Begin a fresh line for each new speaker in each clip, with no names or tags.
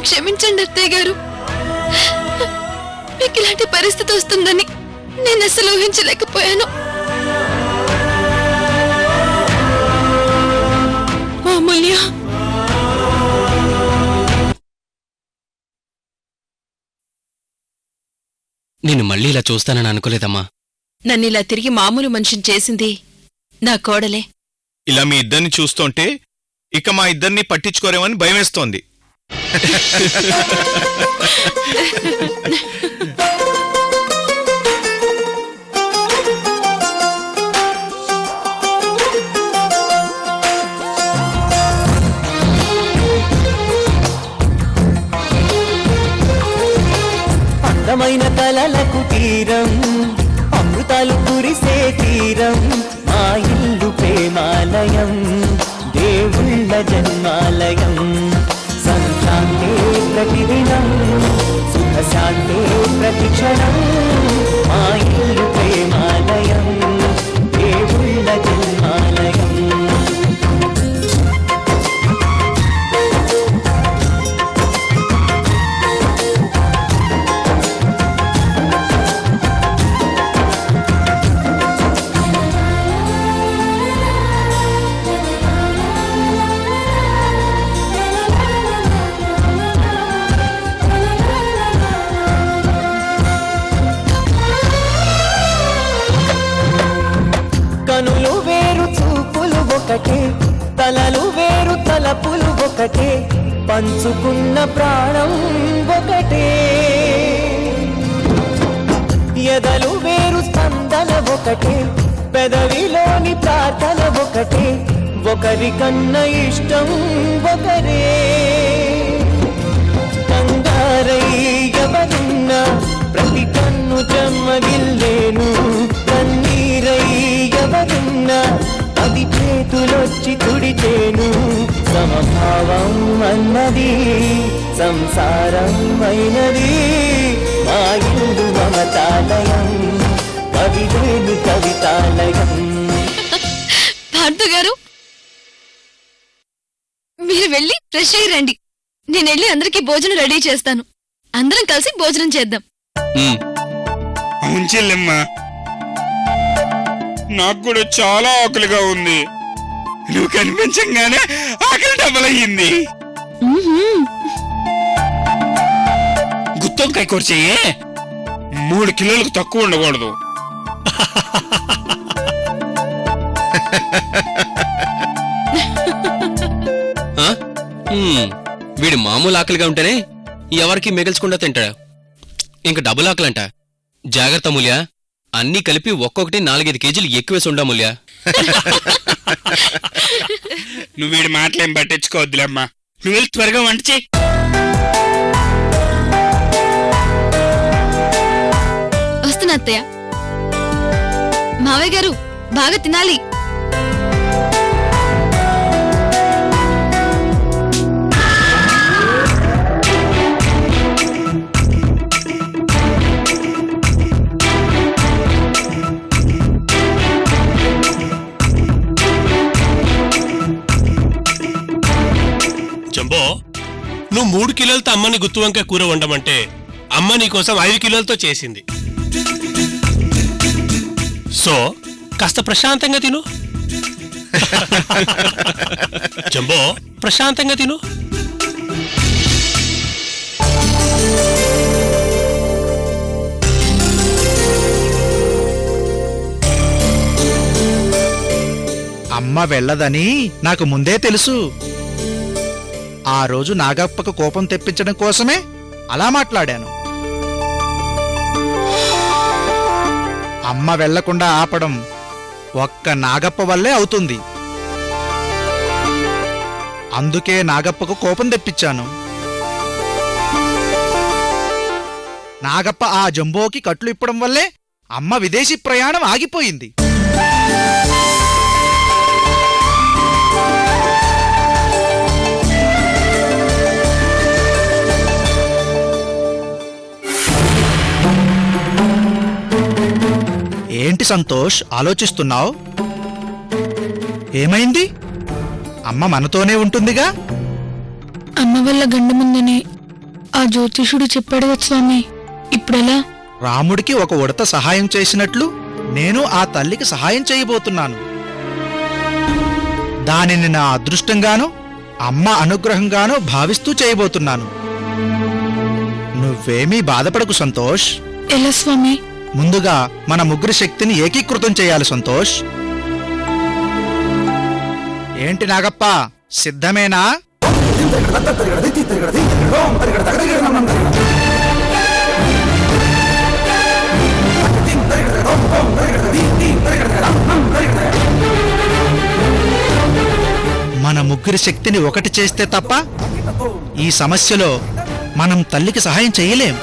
క్షమించండి అత్తయ్య గారు. మీకు ఇలాంటి పరిస్థితి వస్తుందని నేను అసలు ఊహించలేకపోయాను. అమూల్య,
నేను మళ్ళీ ఇలా చూస్తానని అనుకోలేదమ్మా.
నన్ను ఇలా తిరిగి మామూలు మనిషిని చేసింది నా కోడలే.
ఇలా మీ ఇద్దరిని చూస్తుంటే ఇక మా ఇద్దరిని పట్టించుకోరేమని భయమేస్తోంది.
అందమైన కలలకు తీరం, అమృతాలు కురిసే తీరం, మా ఇల్లు ప్రేమాలయం, దేవుళ్ళ జన్మాలయం. సంతాంతే ప్రతిదినం, సుఖశాంతే ప్రతిక్షణం, మా ఇల్లు ప్రేమాలయం, దేవుళ్ళ జన్మాలయం. కనులు వేరు చూపులు ఒకటే, తలలు వేరు తలపులు ఒకటే, పంచుకున్న ప్రాణం ఒకటే. ఎదలు వేరు స్పందన ఒకటే, పెదవిలోని ప్రార్థన ఒకటే, ఒకరికన్నా ఇష్టం ఒకరే. కంగారై ఎవరున్నా ప్రతి కన్ను చెమ్మగిల్లేను, కన్నీరై ఎవరున్నా అది చేతులొచ్చి తుడిచేను. సమభావం అన్నది సంసారం అయినది, మా ఇల్లు మమతాలయం, కవిలేని కవితాలయం.
భారత గారు, మీరు వెళ్ళి ఫ్రెష్ అయ్యి రండి. నేను వెళ్ళి అందరికీ భోజనం రెడీ చేస్తాను. అందరం కలిసి భోజనం చేద్దాం.
అవును చెల్లెమ్మా, నాకు కూడా చాలా ఆకలిగా ఉంది. నువ్వు కనిపించంగానే ఆకలి డబల్ అయ్యింది. గుత్తొంకాయ కూర చెయ్యే, 3 కిలోలకు తక్కువ ఉండకూడదు.
వీడు మామూలు ఆకలిగా ఉంటేనే ఎవరికి మిగల్చకుండా తింటాడు, ఇంక డబుల్ ఆకలంట. జాగ్రత్త మూల్య, అన్నీ కలిపి ఒక్కొక్కటి 4-5 కేజీలు ఎక్కువేసి ఉండా మూల్య.
నువ్వు వీడి మాటలేం పట్టించుకోవద్దులేమ్మా, నువ్వు వెళ్ళి త్వరగా వంట చెయ్యి.
వస్తున్నా అత్తయ్య. మావయ్య గారు, బాగా తినాలి.
జంబో, నువ్వు 3 కిలోలతో అమ్మని గుత్తి వంకాయ కూర వండమంటే అమ్మ నీకోసం 5 కిలోలతో చేసింది. సో కాస్త ప్రశాంతంగా తిను. జంబో, ప్రశాంతంగా తిను.
అమ్మ వెళ్ళదని నాకు ముందే తెలుసు. ఆ రోజు నాగప్పకు కోపం తెప్పించడం కోసమే అలా మాట్లాడాను. అమ్మ వెళ్లకుండా ఆపడం ఒక్క నాగప్ప వల్లే అవుతుంది. అందుకే నాగప్పకు కోపం తెప్పించాను. నాగప్ప ఆ జంబోకి కట్లు ఇప్పడం వల్లే అమ్మ విదేశీ ప్రయాణం ఆగిపోయింది. ఏంటి సంతోష్, ఆలోచిస్తున్నావు? ఏమైంది? అమ్మ మనతోనే ఉంటుందిగా.
అమ్మ వల్ల గండ ముందని ఆ జ్యోతిషుడు చెప్పాడు స్వామి, ఇప్పుడెలా?
రాముడికి ఒక ఉడత సహాయం చేసినట్లు నేను ఆ తల్లికి సహాయం చేయబోతున్నాను. దానిని నా అదృష్టంగానో అమ్మ అనుగ్రహంగానో భావిస్తూ చేయబోతున్నాను. నువ్వేమీ బాధపడకు సంతోష్.
ఎలా స్వామి?
ముందుగా మన ముగ్గురి శక్తిని ఏకీకృతం చేయాలి సంతోష్. ఏంటి నాగప్ప, సిద్ధమేనా? మన ముగ్గురి శక్తిని ఒకటి చేస్తే తప్ప ఈ సమస్యలో మనం తల్లికి సహాయం చేయలేం.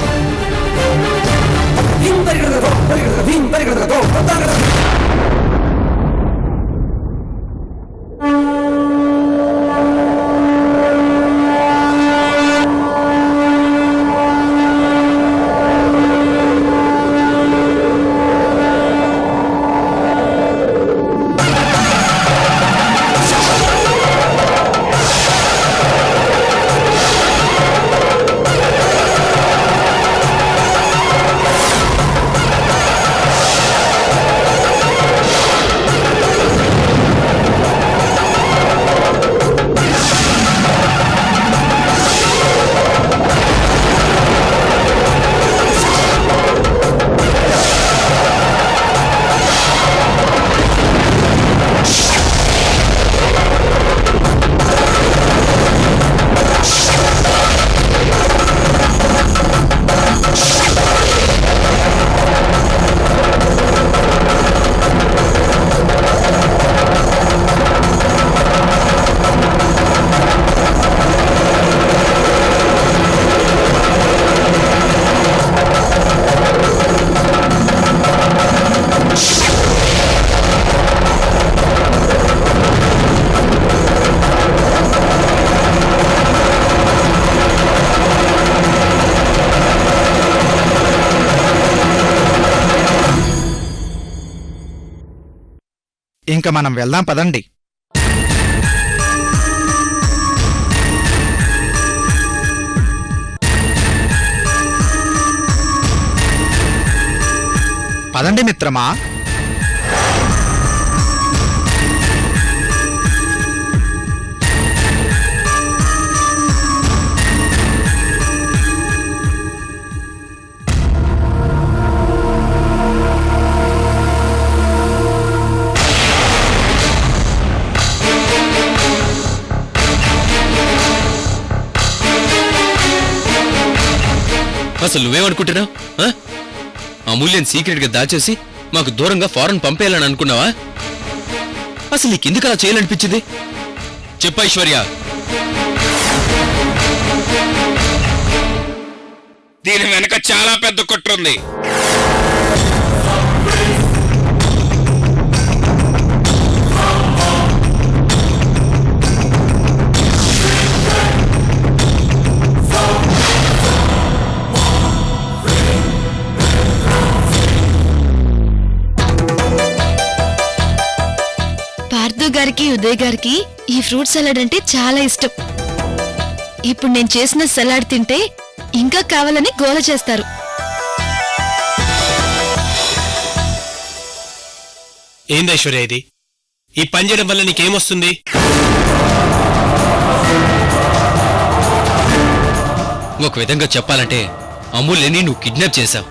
ఇంక మనం వెళ్దాం పదండి. పదండి మిత్రమా.
అసలు నువ్వేమనుకుంటున్నావు? అమూల్యం సీక్రెట్ గా దాచేసి మాకు దూరంగా ఫారెన్ పంపేయాలని అనుకున్నావా? అసలు నీకెందుకు అలా చేయాలనిపించింది చెప్పు ఐశ్వర్య.
దీని వెనక చాలా పెద్ద కుట్రుంది.
పార్థు గారికి ఉదయ్ గారికి ఈ ఫ్రూట్ సలాడ్ అంటే చాలా ఇష్టం. ఇప్పుడు నేను చేసిన సలాడ్ తింటే ఇంకా కావాలని గోల చేస్తారు.
ఏంది ఐశ్వర్య ఇది? ఈ పని చేయడం వల్ల నీకేమొస్తుంది?
ఒక విధంగా చెప్పాలంటే అమూల్యని నువ్వు కిడ్నాప్ చేశావు.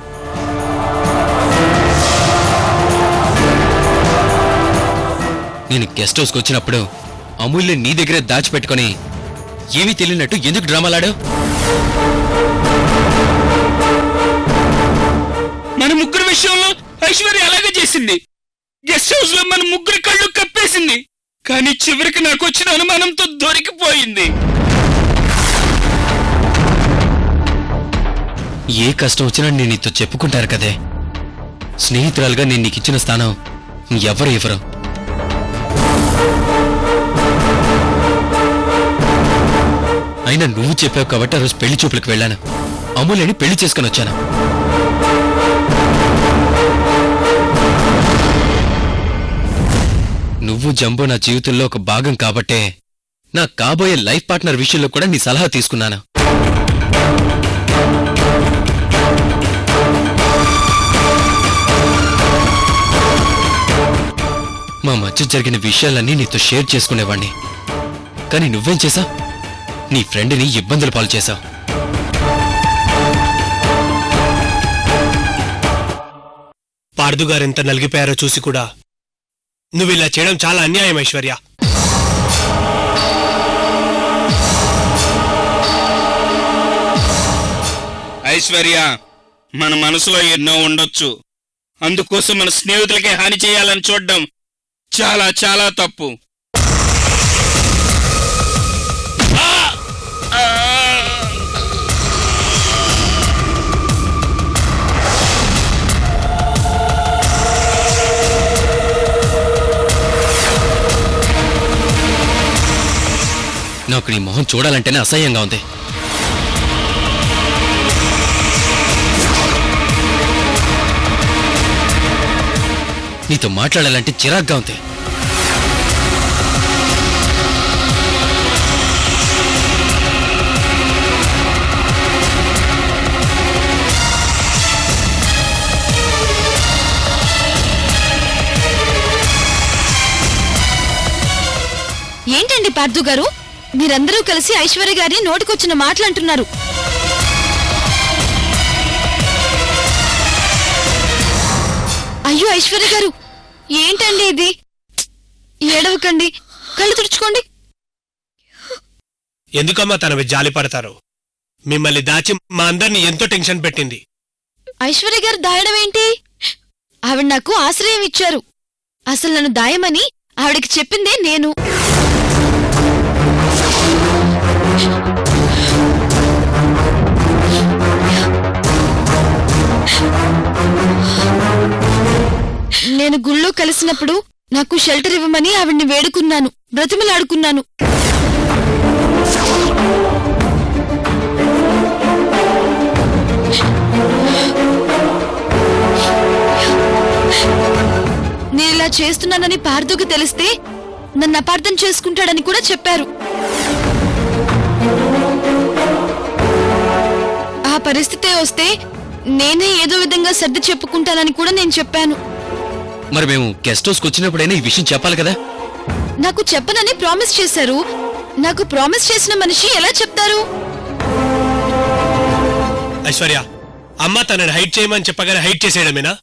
నేను గెస్ట్ హౌస్కి వచ్చినప్పుడు అమూల్యం నీ దగ్గరే దాచిపెట్టుకుని ఏమీ తెలియనట్టు ఎందుకు డ్రామాలాడావు?
మన ముగ్గురు విషయంలో ఐశ్వర్య అలాగే చేసింది. గెస్ట్ హౌస్ లో మన ముగ్గురు కళ్ళు కప్పేసింది. కానీ చివరికి నాకు వచ్చిన అనుమానంతో దొరికిపోయింది.
ఏ కష్టం వచ్చినా నేను నీతో చెప్పుకుంటారు కదే. స్నేహితురాలుగా నేను నీకిచ్చిన స్థానం ఎవరు ఇవ్వరు. అయినా నువ్వు చెప్పావు కాబట్టి ఆ రోజు పెళ్లి చూపులకు వెళ్ళాను. అమూల్యని పెళ్లి చేసుకుని వచ్చాను. నువ్వు జంబో నా జీవితంలో ఒక భాగం కాబట్టే నా కాబోయే లైఫ్ పార్ట్నర్ విషయంలో కూడా నీ సలహా తీసుకున్నాను. మా మధ్య జరిగిన విషయాలన్నీ నీతో షేర్ చేసుకునేవాణ్ణి. కానీ నువ్వేం చేశావు? నీ ఫ్రెండ్ని ఇబ్బందుల పాలు చేశావు.
పార్దుగారెంత నలిగిపోయారో చూసి కూడా నువ్విలా చేయడం చాలా అన్యాయం ఐశ్వర్య.
ఐశ్వర్య, మన మనసులో ఎన్నో ఉండొచ్చు. అందుకోసం మన స్నేహితులకే హాని చేయాలని చూడడం చాలా చాలా తప్పు.
నాకు నీ మొహం చూడాలంటేనే అసహ్యంగా ఉంది. నీతో మాట్లాడాలంటే చిరాగ్గా ఉంది.
ఏంటండి పార్థు గారు, మీరందరూ కలిసి ఐశ్వర్య గారిని నోటికొచ్చిన మాటలు అంటున్నారు. అయ్యో ఐశ్వర్య గారు, ఏంటండి ఇది? ఏడవకండి, కళ్ళు తుడుచుకోండి.
ఎందుకమ్మా తనవి జాలి పడతారు? మిమ్మల్ని దాచి మా అందరినీ ఎంతో టెన్షన్ పెట్టింది.
ఐశ్వర్య గారు దాయడం ఏంటి? ఆవిడ నాకు ఆశ్రయం ఇచ్చారు. అసలు నన్ను దాయమని ఆవిడకి చెప్పిందే నేను. నేను గుళ్ళో కలిసినప్పుడు నాకు షెల్టర్ ఇవ్వమని ఆవిడ్ని వేడుకున్నాను, బ్రతిమలాడుకున్నాను. నేనిలా చేస్తున్నానని పార్థుకు తెలిస్తే నన్ను అపార్థం చేసుకుంటాడని కూడా చెప్పారు. ఆ పరిస్థితే వస్తే నేనే ఏదో విధంగా సర్ది చెప్పుకుంటానని కూడా నేను చెప్పాను.
మరి మేము గెస్ట్ హౌస్కి వచ్చినప్పుడైనా ఈ విషయం చెప్పాలి కదా.
నాకు చెప్పనని ప్రామిస్ చేశారు. నాకు ప్రామిస్ చేసిన మనిషి ఎలా చెప్తారు?
ఐశ్వర్య, అమ్మ తనని హైట్ చేయమని చెప్పగానే హైట్ చేసేయడమేనా?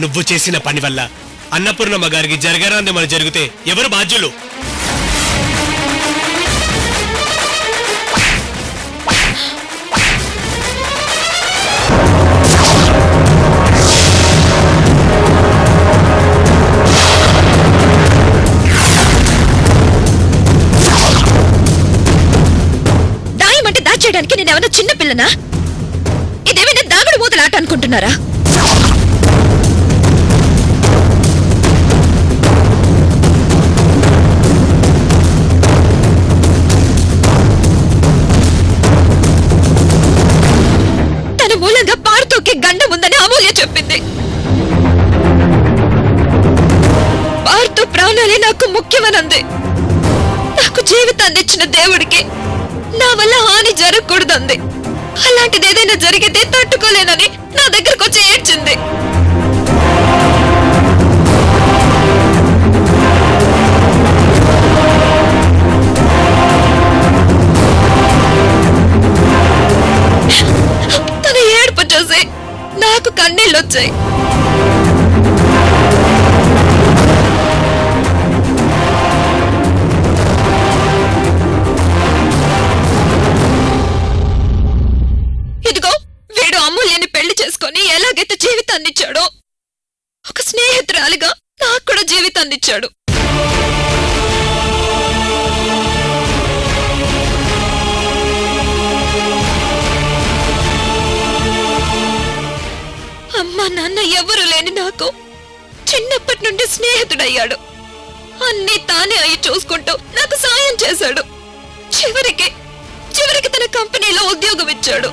నువ్వు చేసిన పని వల్ల అన్నపూర్ణమ్మ గారికి జరగరాంది మన జరిగితే ఎవరు బాధ్యులు?
దాయమంటే దాచేయడానికి నేనేమన్నా చిన్న పిల్లనా? ఇదేమైనా దాగుడు మూతలాట అనుకుంటున్నారా? తన మూలంగా పార్థుకి గండం ఉందని అమూల్య చెప్పింది. పార్థు ప్రాణాలే నాకు ముఖ్యమనంది. నాకు జీవితాన్ని ఇచ్చిన దేవుడికి నా వల్ల హాని జరగకూడదంది. అలాంటిది ఏదైనా జరిగితే తట్టుకోలేనని నా దగ్గరకు వచ్చి ఏడ్చింది. తన ఏడుపు చూసి నాకు కన్నీళ్ళొచ్చాయి. ఇదిగో వీడు అమూల్యని పెళ్లి చేసుకొని ఎలాగైతే జీవితాన్నిచ్చాడో, ఒక స్నేహితురాలిగా నాకు కూడా జీవితాన్నిచ్చాడు. అమ్మా నాన్న ఎవరు లేని నాకు చిన్నప్పటి నుండి స్నేహితుడయ్యాడు. అన్నీ తానే అయి చూసుకుంటూ నాకు సాయం చేశాడు. చివరికి తన కంపెనీలో ఉద్యోగం ఇచ్చాడు.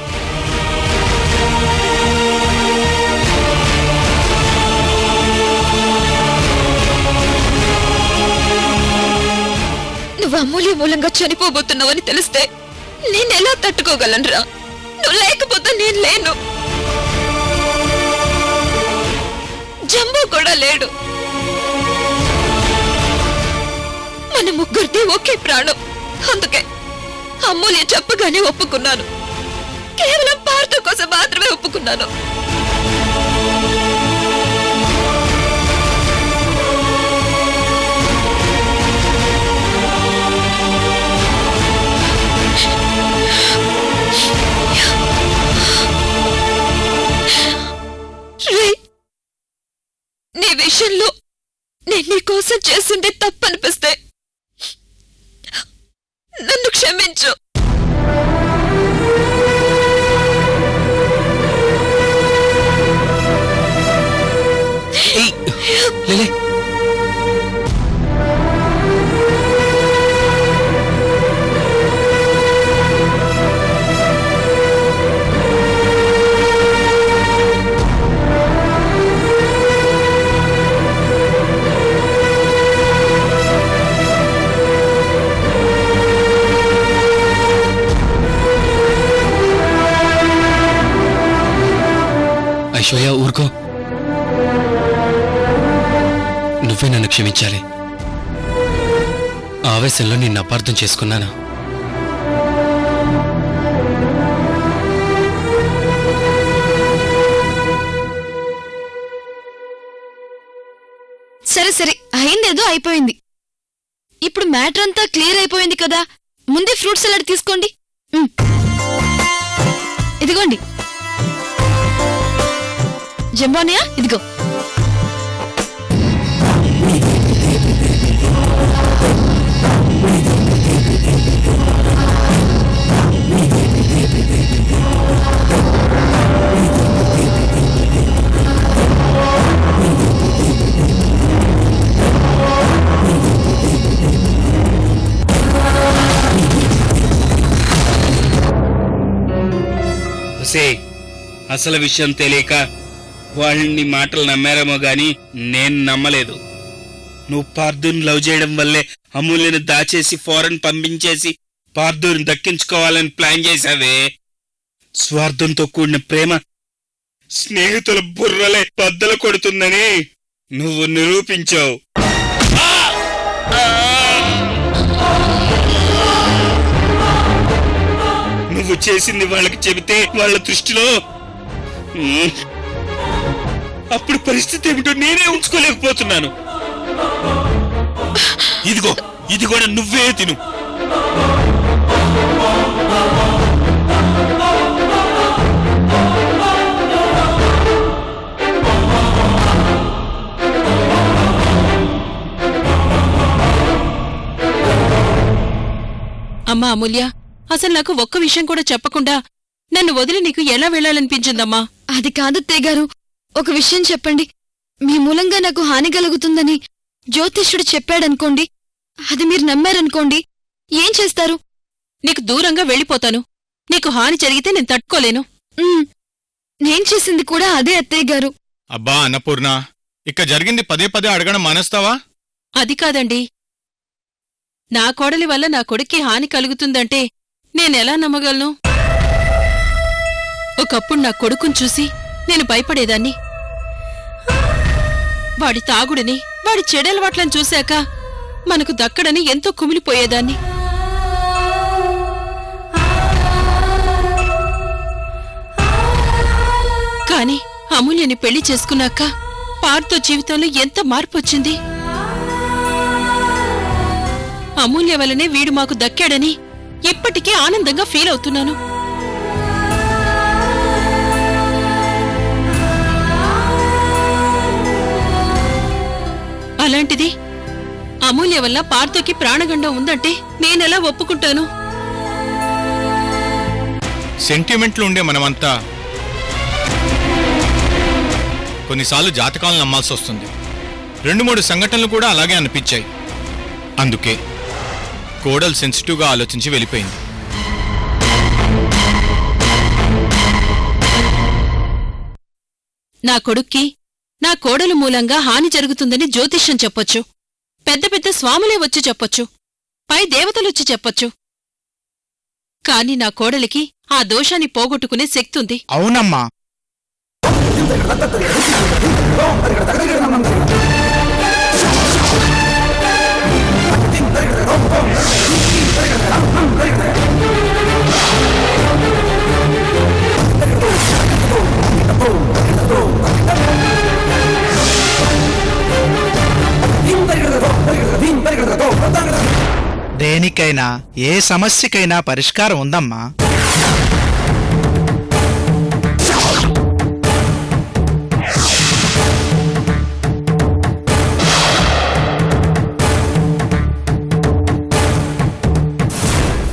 నువ్వు అమూల్య మూలంగా చనిపోబోతున్నావని తెలిస్తే నేనెలా తట్టుకోగలనురా? నువ్వు లేకపోతే నేను లేను. జంబో కూడా లేడు. మన ముగ్గురిది ఒకే ప్రాణం. అందుకే అమూల్య చెప్పగానే ఒప్పుకున్నాను. కేవలం పార్థ కోసం మాత్రమే ఒప్పుకున్నాను. నీ విషయంలో నేను నీ కోసం చేసింది తప్పనిపిస్తే నన్ను క్షమించు.
ఏయ్, లేలే. ఐశ్వర్య, ఊరుకో. నువ్వే నన్ను క్షమించాలి. ఆవేశంలో నిన్ను అపార్థం చేసుకున్నాను.
సరే సరే, అయిందేదో అయిపోయింది. ఇప్పుడు మ్యాటర్ అంతా క్లియర్ అయిపోయింది కదా. ముందే ఫ్రూట్ సలాడ్ తీసుకోండి. ఇదిగోండి. జంబోనియా, ఇదిగో.
అసలు విషయం తెలియక వాళ్ళని మాటలు నమ్మారేమో గాని నేను నమ్మలేదు. నువ్వు పార్థుని లవ్ చేయడం వల్లే అమూల్యను దాచేసి ఫారెన్ పంపించేసి పార్థుని దక్కించుకోవాలని ప్లాన్ చేశావే. స్వార్థంతో కూడిన ప్రేమ స్నేహితుల బుర్రలే బద్దలు కొడుతుందని నువ్వు నిరూపించావు. నువ్వు చేసింది వాళ్ళకి చెబితే వాళ్ళ దృష్టిలో అప్పుడు పరిస్థితి ఏమిటో నేనే ఉంచుకోలేకపోతున్నాను. ఇదిగో, ఇది కూడా నువ్వే తిను.
అమ్మా అమూల్య, అసలు నాకు ఒక్క విషయం కూడా చెప్పకుండా నన్ను వదిలి నీకు ఎలా వెళ్ళాలనిపించిందమ్మా?
అది కాదు తేగారు, ఒక విషయం చెప్పండి. మీ మూలంగా నాకు హాని కలుగుతుందని జ్యోతిష్యుడు చెప్పాడనుకోండి, అది మీరు నమ్మారనుకోండి, ఏం చేస్తారు?
నీకు దూరంగా వెళ్ళిపోతాను. నీకు హాని జరిగితే నేను తట్టుకోలేను.
నేను చేసింది కూడా అదే అత్తయ్య గారు.
అబ్బా అన్నపూర్ణ, ఇక జరిగింది పదే పదే అడగడం మానేస్తావా?
అది కాదండి, నా కోడలి వల్ల నా కొడుక్కి హాని కలుగుతుందంటే నేనెలా నమ్మగలను? ఒకప్పుడు నా కొడుకుని చూసి నేను భయపడేదాన్ని. వాడి తాగుడిని, వాడి చెడలవాట్లను చూశాక మనకు దక్కడని ఎంతో కుమిలిపోయేదాన్ని. కాని అమూల్యని పెళ్లి చేసుకున్నాక పార్థో జీవితంలో ఎంత మార్పొచ్చింది. అమూల్య వల్లనే వీడు మాకు దక్కాడని ఇప్పటికీ ఆనందంగా ఫీల్ అవుతున్నాను. అలాంటిది అమూల్య వల్ల పార్థోకి ప్రాణగండం ఉందంటే నేనెలా ఒప్పుకుంటాను?
సెంటిమెంట్లు ఉండే మనమంతా కొన్నిసార్లు జాతకాలను నమ్మాల్సి వస్తుంది. 2-3 సంఘటనలు కూడా అలాగే అనిపించాయి. అందుకే కోడలు సెన్సిటివ్గా ఆలోచించి వెళ్ళిపోయింది.
నా కొడుక్కి నా కోడలు మూలంగా హాని జరుగుతుందని జ్యోతిష్యం చెప్పొచ్చు, పెద్ద పెద్ద స్వాములే వచ్చి చెప్పొచ్చు, పై దేవతలొచ్చి చెప్పొచ్చు. కాని నా కోడలికి ఆ దోషాన్ని పోగొట్టుకునే శక్తుంది.
అవునమ్మా, దేనికైనా ఏ సమస్యకైనా పరిష్కారం ఉందమ్మా.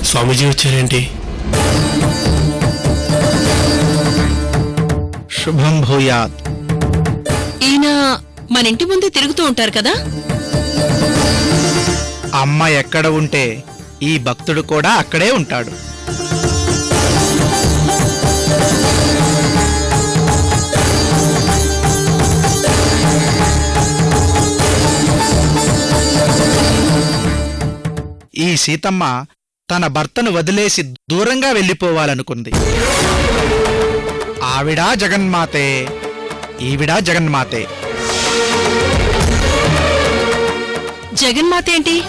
స్వామీజీ వచ్చారేంటి?
శుభం భూయాత్.
ఈయన మన ఇంటి ముందే తిరుగుతూ ఉంటారు కదా?
అమ్మ ఎక్కడ ఉంటే ఈ భక్తుడు కూడా అక్కడే ఉంటాడు. ఈ సీతమ్మ తన భర్తను వదిలేసి దూరంగా వెళ్ళిపోవాలనుకుంది. ఆవిడా జగన్మాతే, ఈవిడా జగన్మాతే.
జగన్మాత ఏంటి?